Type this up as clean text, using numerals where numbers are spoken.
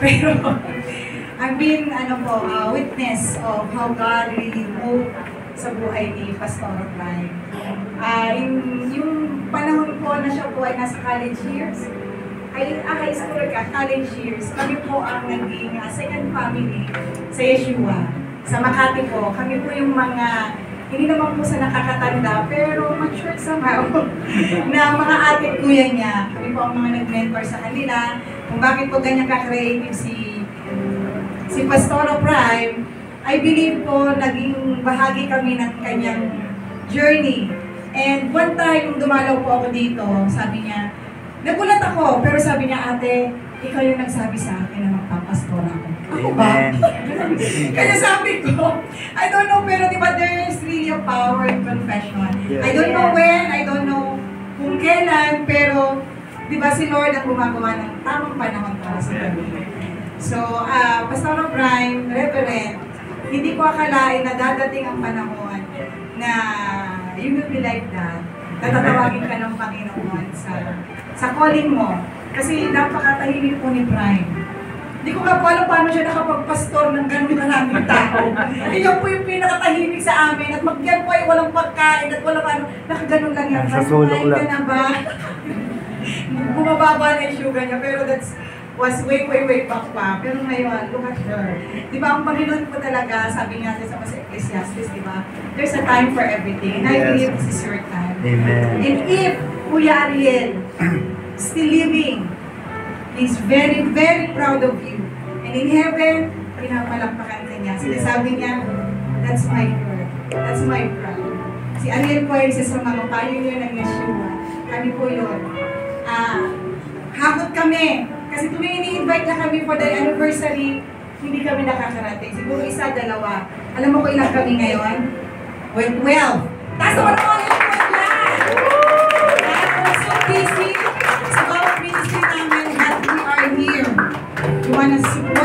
Pero, I've been, witness of how God really moved sa buhay ni Pastor Brian. Yung panahon po na siya po ay nasa college years, high school college years, kami po ang naging second family sa Yeshua. Sa Makati po, kami po yung mga, hindi naman po sa nakakatanda, pero mature somehow, na mga ate kuya niya. Kami po ang mga nag-mentor sa kanila, kung bakit po ganyan ka-creative si Pastor Prime. I believe po, naging bahagi kami ng kanyang journey. And one time, nung dumalaw po ako dito, sabi niya, nagulat ako, pero sabi niya, ate, ikaw yung nagsabi sa akin na magpapastor ako. Ako ba? Kaya sabi ko, I don't know, pero diba there's really a power in confession. I don't know when, I don't know kung kailan, pero diba si Lord ang gumagawa ng tamang panahon para sa kanya. So, Pastor Brian, Reverend, hindi ko akalain na dadating ang panahon na you will be like that. Tatatawagin ka ng Panginoon sa calling mo. Kasi napakatahimik po ni Brian. Hindi ko nga po alam paano siya nakapagpastor ng ganun karaming tao. Iyan po yung pinakatahimik sa amin. At magyan po ay walang pagkain at walang ano. Nakaganon lang yan. Kumain ka na ba? Bumababa na yung sugar niya. Pero was way back pa. Pero ngayon, look at her. Di ba, ang Panginoon po talaga, sabi nga sa Ecclesiastes, di ba, there's a time for everything. And I believe this is your time. Amen. And if Kuya Ariel still living, he's very, very proud of you. And in heaven, pinapalampakan ka niya. Sinasabi niya, that's my girl. That's my brother. Si Ariel po ay isa sa mga pioneer ng Yeshua. Kami po yun. Hakot kami. Kasi tuwing ini-invite na kami for the anniversary, hindi kami nakakarating. Siguro isa, dalawa. Alam mo ko ilang kami ngayon? 12. Taas naman ako yung 12 lang! I'm so busy sa bawat ministry namin that we are here. You wanna support